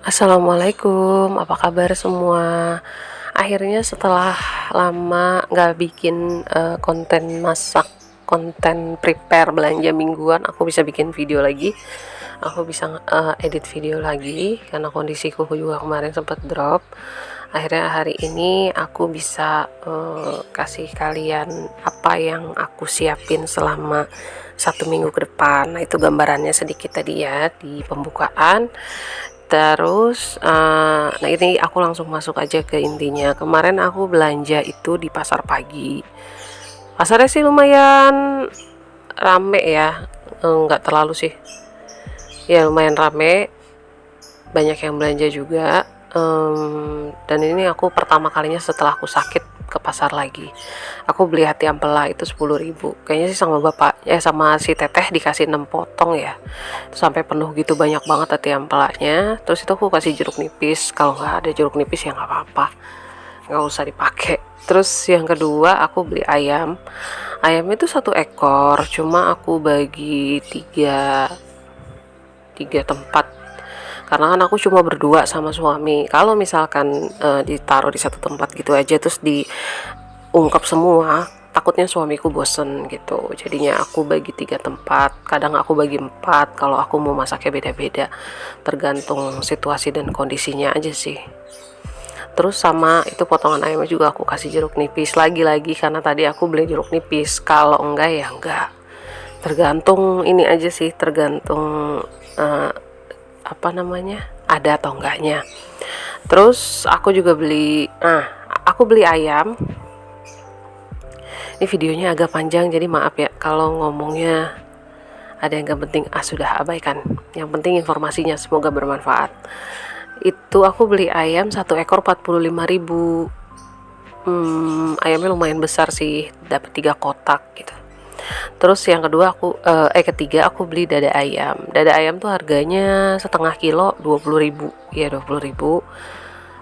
Assalamualaikum, apa kabar semua? Akhirnya setelah lama nggak bikin konten masak, konten prepare belanja mingguan, aku bisa bikin video lagi. Aku bisa edit video lagi karena kondisiku juga kemarin sempat drop. Akhirnya hari ini aku bisa kasih kalian apa yang aku siapin selama 1 minggu ke depan. Nah, itu gambarannya sedikit tadi ya di pembukaan. Terus, nah ini aku langsung masuk aja ke intinya. Kemarin aku belanja itu di pasar pagi. Pasarnya sih lumayan rame ya, nggak terlalu sih. Ya lumayan rame, banyak yang belanja juga. Dan ini aku pertama kalinya setelah aku sakit ke pasar lagi. Aku beli hati ampela itu 10.000. Kayaknya sih sama bapak, sama si teteh dikasih 6 potong ya. Sampai penuh gitu, banyak banget hati ampelanya. Terus itu aku kasih jeruk nipis, kalau nggak ada jeruk nipis ya nggak apa-apa, nggak usah dipakai. Terus yang kedua aku beli ayam. Ayam itu 1 ekor, cuma aku bagi tiga tempat karena kan aku cuma berdua sama suami. Kalau misalkan ditaruh di satu tempat gitu aja terus diungkap semua, takutnya suamiku bosen gitu. Jadinya aku bagi 3 tempat, kadang aku bagi 4 kalau aku mau masaknya beda-beda, tergantung situasi dan kondisinya aja sih. Terus sama itu potongan ayamnya juga aku kasih jeruk nipis lagi-lagi karena tadi aku beli jeruk nipis. Kalau enggak ya enggak, tergantung ini aja sih, tergantung eh, apa namanya, ada atau enggaknya. Terus aku juga aku beli ayam. Ini videonya agak panjang jadi maaf ya kalau ngomongnya ada yang gak penting, sudah abaikan. Yang penting informasinya, semoga bermanfaat. Itu aku beli ayam 1 ekor 45.000. Ayamnya lumayan besar sih, dapat 3 kotak gitu. Terus yang kedua ketiga aku beli dada ayam. Dada ayam tuh harganya setengah kilo 20.000. Ya 20.000.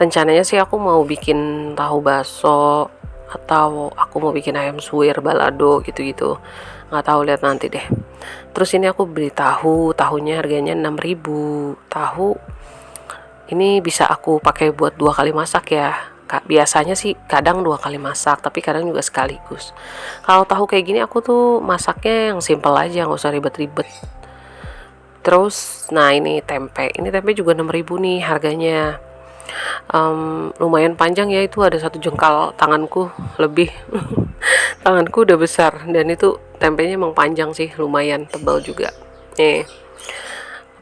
Rencananya sih aku mau bikin tahu baso atau aku mau bikin ayam suwir balado gitu-gitu. Nggak tahu, lihat nanti deh. Terus ini aku beli tahunya harganya 6.000. Tahu ini bisa aku pakai buat 2 kali masak ya. Biasanya sih kadang 2 kali masak, tapi kadang juga sekaligus. Kalau tahu kayak gini aku tuh masaknya yang simple aja, nggak usah ribet-ribet. Terus, nah ini tempe juga 6.000 nih harganya. Lumayan panjang ya, itu ada 1 jengkal tanganku lebih. Tanganku udah besar, dan itu tempenya emang panjang sih, lumayan tebal juga. Nih,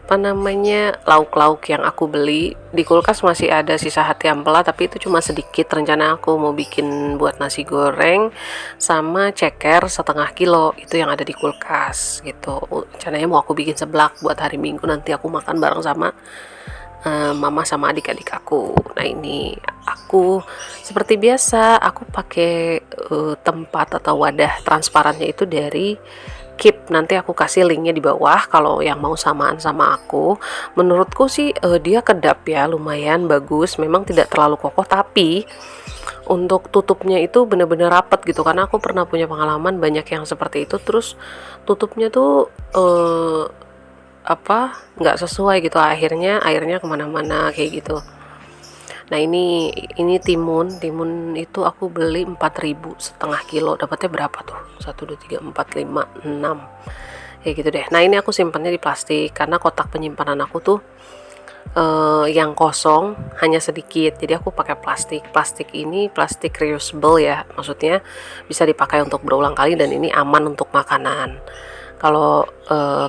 apa namanya, lauk-lauk yang aku beli di kulkas masih ada sisa hati ampela, tapi itu cuma sedikit. Rencana aku mau bikin buat nasi goreng sama ceker 1/2 kilo itu yang ada di kulkas gitu. Rencananya mau aku bikin seblak buat hari Minggu nanti aku makan bareng sama mama sama adik-adik aku. Nah ini aku seperti biasa aku pakai tempat atau wadah transparannya itu dari Keep. Nanti aku kasih linknya di bawah kalau yang mau samaan sama aku. Menurutku sih dia kedap ya, lumayan bagus. Memang tidak terlalu kokoh, tapi untuk tutupnya itu bener-bener rapet gitu. Karena aku pernah punya pengalaman banyak yang seperti itu, terus tutupnya tuh nggak sesuai gitu, akhirnya airnya kemana-mana kayak gitu. Nah ini timun itu aku beli 4.000 1/2 kilo, dapatnya berapa tuh, 1 2 3 4 5 6 kayak gitu deh. Nah ini aku simpannya di plastik karena kotak penyimpanan aku tuh yang kosong hanya sedikit, jadi aku pakai plastik ini, plastik reusable ya, maksudnya bisa dipakai untuk berulang kali dan ini aman untuk makanan. Kalau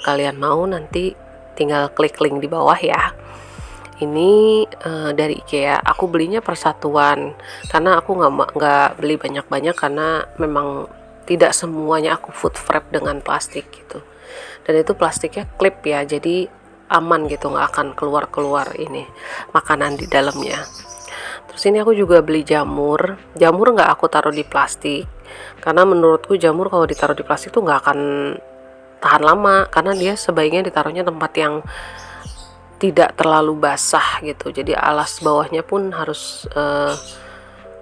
kalian mau nanti tinggal klik link di bawah ya. Ini dari IKEA. Aku belinya persatuan karena aku nggak beli banyak-banyak karena memang tidak semuanya aku food prep dengan plastik gitu. Dan itu plastiknya clip ya, jadi aman gitu, nggak akan keluar ini makanan di dalamnya. Terus ini aku juga beli jamur nggak aku taruh di plastik karena menurutku jamur kalau ditaruh di plastik tuh nggak akan tahan lama, karena dia sebaiknya ditaruhnya tempat yang tidak terlalu basah gitu. Jadi alas bawahnya pun harus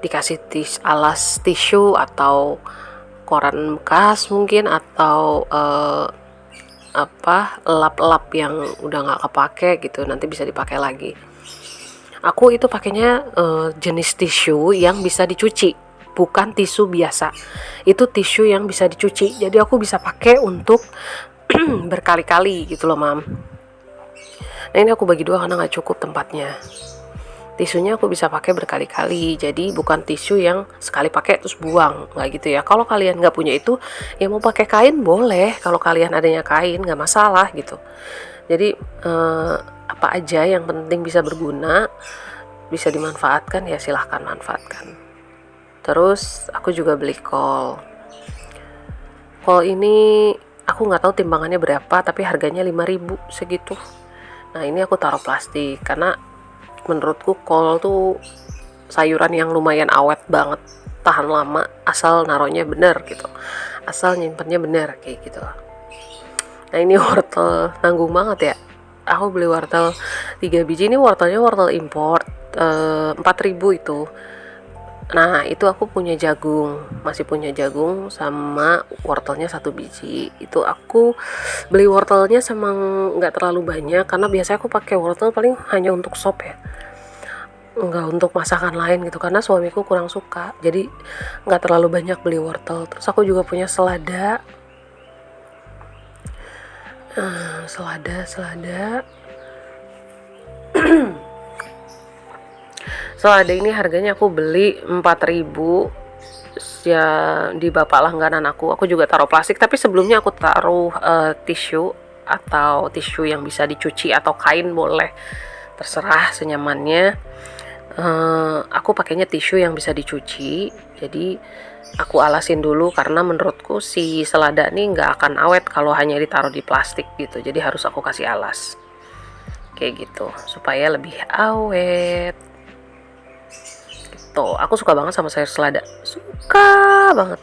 dikasih alas tisu atau koran bekas mungkin, atau lap-lap yang udah nggak kepake gitu, nanti bisa dipakai lagi. Aku itu pakainya jenis tisu yang bisa dicuci, bukan tisu biasa. Itu tisu yang bisa dicuci, jadi aku bisa pakai untuk berkali-kali gitu loh, Mam. Nah ini aku bagi dua karena nggak cukup tempatnya. Tisunya aku bisa pakai berkali-kali, jadi bukan tisu yang sekali pakai terus buang, nggak gitu ya. Kalau kalian nggak punya itu, ya mau pakai kain boleh. Kalau kalian adanya kain nggak masalah gitu. Jadi apa aja yang penting bisa berguna, bisa dimanfaatkan, ya silahkan manfaatkan. Terus aku juga beli kol. Kol ini aku nggak tahu timbangannya berapa, tapi harganya 5.000 segitu. Nah ini aku taruh plastik karena menurutku kol tuh sayuran yang lumayan awet banget, tahan lama asal naruhnya bener gitu, asal nyimpennya bener kayak gitu. Nah ini wortel nanggung banget ya, aku beli wortel 3 biji. Ini wortelnya wortel import, 4.000 itu. Nah itu aku punya jagung, masih punya jagung sama wortelnya 1 biji. Itu aku beli wortelnya sama nggak terlalu banyak karena biasanya aku pakai wortel paling hanya untuk sop ya, nggak untuk masakan lain gitu, karena suamiku kurang suka, jadi nggak terlalu banyak beli wortel. Terus aku juga punya selada. Selada ini harganya aku beli 4.000 ya, di bapak langganan aku juga taruh plastik, tapi sebelumnya aku taruh tisu atau tisu yang bisa dicuci atau kain boleh, terserah senyamannya. Aku pakainya tisu yang bisa dicuci, jadi aku alasin dulu karena menurutku si selada ini nggak akan awet kalau hanya ditaruh di plastik gitu, jadi harus aku kasih alas kayak gitu supaya lebih awet gitu. Aku suka banget sama sayur selada, suka banget.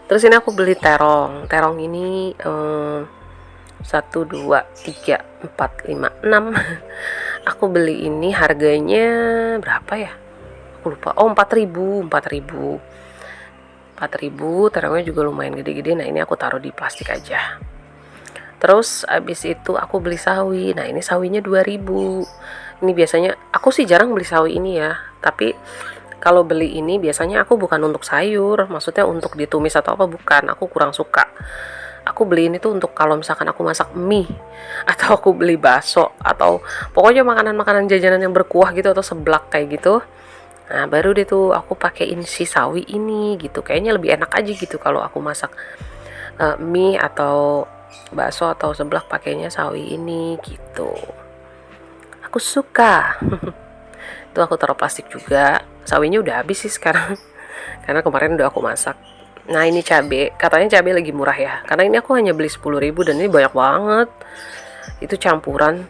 Terus ini aku beli terong ini 1, 2, 3, 4, 5, 6. Aku beli ini harganya berapa ya, aku lupa. 4.000. Terongnya juga lumayan gede-gede. Nah ini aku taruh di plastik aja. Terus abis itu aku beli sawi. Nah ini sawinya 2.000. Ini biasanya aku sih jarang beli sawi ini ya, tapi kalau beli ini biasanya aku bukan untuk sayur, maksudnya untuk ditumis atau apa, bukan. Aku kurang suka. Aku beli ini tuh untuk kalau misalkan aku masak mie, atau aku beli bakso, atau pokoknya makanan-makanan jajanan yang berkuah gitu, atau seblak kayak gitu. Nah baru deh tuh aku pakein si sawi ini gitu. Kayaknya lebih enak aja gitu kalau aku masak mie atau bakso atau seblak pakainya sawi ini gitu. Aku suka. Itu aku taruh plastik juga. Sawinya udah habis sih sekarang karena kemarin udah aku masak. Nah ini cabai, katanya cabai lagi murah ya, karena ini aku hanya beli 10.000 dan ini banyak banget. Itu campuran.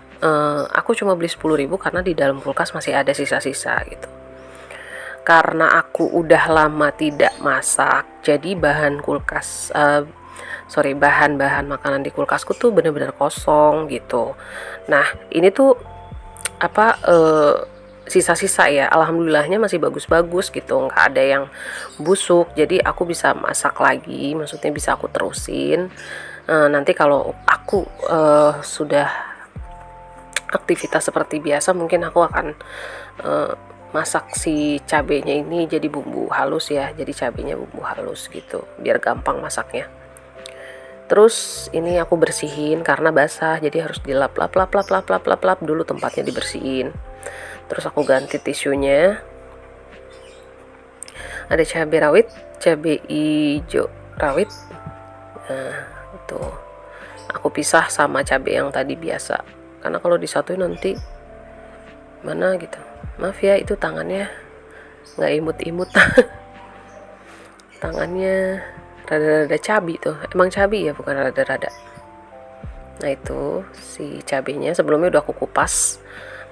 Aku cuma beli 10.000 karena di dalam kulkas masih ada sisa-sisa gitu. Karena aku udah lama tidak masak, jadi bahan bahan makanan di kulkasku tuh bener-bener kosong gitu. Nah ini tuh apa sisa-sisa ya, alhamdulillahnya masih bagus-bagus gitu, nggak ada yang busuk, jadi aku bisa masak lagi, maksudnya bisa aku terusin. Nanti kalau aku sudah aktivitas seperti biasa, mungkin aku akan masak si cabenya ini jadi bumbu halus ya, jadi cabenya bumbu halus gitu biar gampang masaknya. Terus ini aku bersihin karena basah, jadi harus dilap dulu tempatnya, dibersihin. Terus aku ganti tisunya. Ada cabai rawit, cabai hijau rawit. Nah itu aku pisah sama cabai yang tadi biasa, karena kalau disatuin nanti mana gitu. Maaf ya, itu tangannya nggak imut-imut. Tangannya rada-rada cabai tuh, emang cabai ya, bukan rada-rada. Nah itu si cabenya sebelumnya udah aku kupas,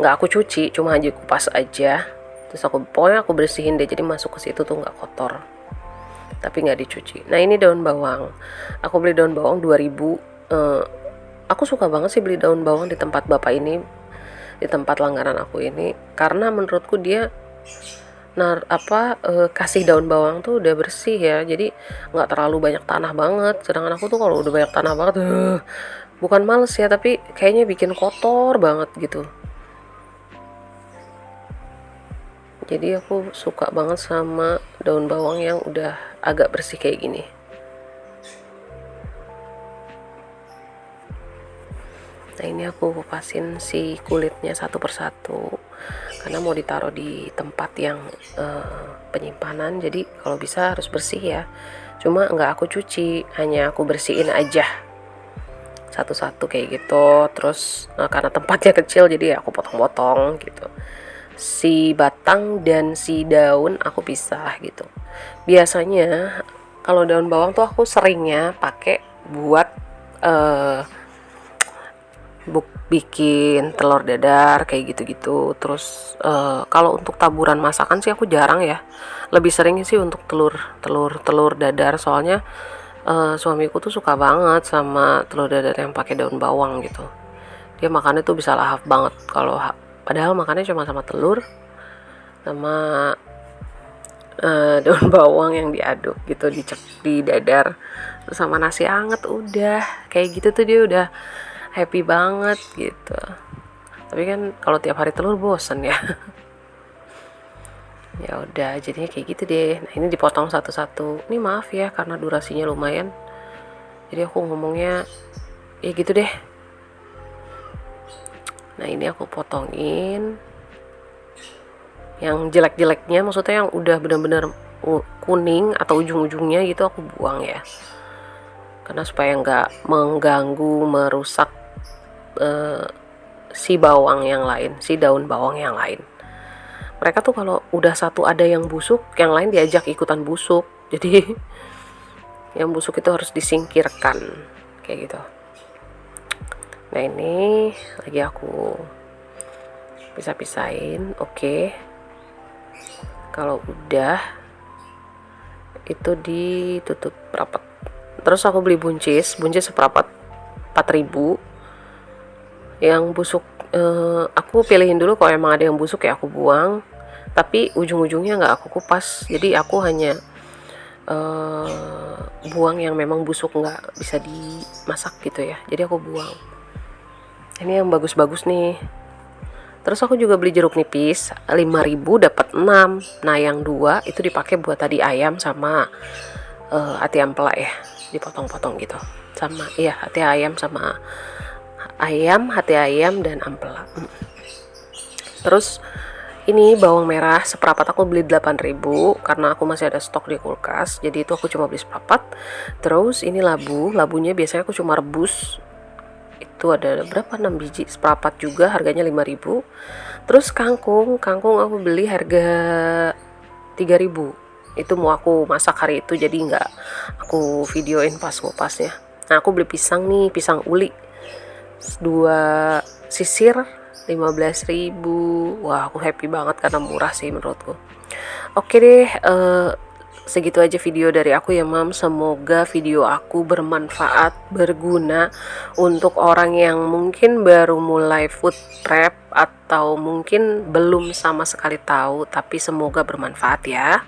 nggak aku cuci, cuma aja kupas aja. Terus pokoknya aku bersihin deh, jadi masuk ke situ tuh nggak kotor, tapi nggak dicuci. Nah ini daun bawang, aku beli daun bawang 2.000. Aku suka banget sih beli daun bawang di tempat bapak ini, di tempat langganan aku ini, karena menurutku dia kasih daun bawang tuh udah bersih ya, jadi nggak terlalu banyak tanah banget. Sedangkan aku tuh kalau udah banyak tanah banget bukan males ya, tapi kayaknya bikin kotor banget gitu. Jadi aku suka banget sama daun bawang yang udah agak bersih kayak gini. Nah ini aku kupasin si kulitnya satu persatu karena mau ditaruh di tempat yang penyimpanan, jadi kalau bisa harus bersih ya. Cuma nggak aku cuci, hanya aku bersihin aja satu-satu kayak gitu. Terus karena tempatnya kecil jadi aku potong-potong gitu. Si batang dan si daun aku pisah gitu. Biasanya kalau daun bawang tuh aku seringnya pakai buat bikin telur dadar kayak gitu-gitu. Terus kalau untuk taburan masakan sih aku jarang ya, lebih sering sih untuk telur dadar, soalnya suamiku tuh suka banget sama telur dadar yang pakai daun bawang gitu. Dia makannya tuh bisa lahap banget, padahal makannya cuma sama telur sama daun bawang yang diaduk gitu, di dadar, terus sama nasi anget, udah kayak gitu tuh dia udah happy banget gitu. Tapi kan kalau tiap hari telur bosen ya. Ya udah jadinya kayak gitu deh. Nah ini dipotong satu-satu. Ini maaf ya karena durasinya lumayan, jadi aku ngomongnya ya gitu deh. Nah ini aku potongin yang jelek-jeleknya, maksudnya yang udah bener-bener kuning atau ujung-ujungnya gitu aku buang ya, karena supaya nggak mengganggu, merusak si bawang yang lain, si daun bawang yang lain. Mereka tuh kalau udah satu ada yang busuk, yang lain diajak ikutan busuk. Jadi yang busuk itu harus disingkirkan kayak gitu. Nah ini lagi aku pisah-pisahin. Oke. Kalau udah itu ditutup rapat. Terus aku beli buncis seperapat 4.000. Yang busuk aku pilihin dulu, kalau emang ada yang busuk ya aku buang, tapi ujung-ujungnya nggak aku kupas, jadi aku hanya buang yang memang busuk nggak bisa dimasak gitu ya, jadi aku buang. Ini yang bagus-bagus nih. Terus aku juga beli jeruk nipis 5.000 dapat 6. Nah yang 2 itu dipakai buat tadi ayam sama hati ampela ya, dipotong-potong gitu, sama iya hati ayam sama hati ayam dan ampela. Terus ini bawang merah seperapat aku beli 8.000 karena aku masih ada stok di kulkas, jadi itu aku cuma beli seperapat. Terus ini labunya biasanya aku cuma rebus, itu ada berapa, 6 biji seperapat juga, harganya 5.000. Terus kangkung aku beli harga 3.000, itu mau aku masak hari itu jadi nggak aku videoin pas ngupasnya. Nah aku beli pisang nih, pisang uli 2 sisir 15.000. Wah aku happy banget karena murah sih menurutku. Oke deh, segitu aja video dari aku ya Mam. Semoga video aku bermanfaat, berguna untuk orang yang mungkin baru mulai food prep atau mungkin belum sama sekali tahu, tapi semoga bermanfaat ya.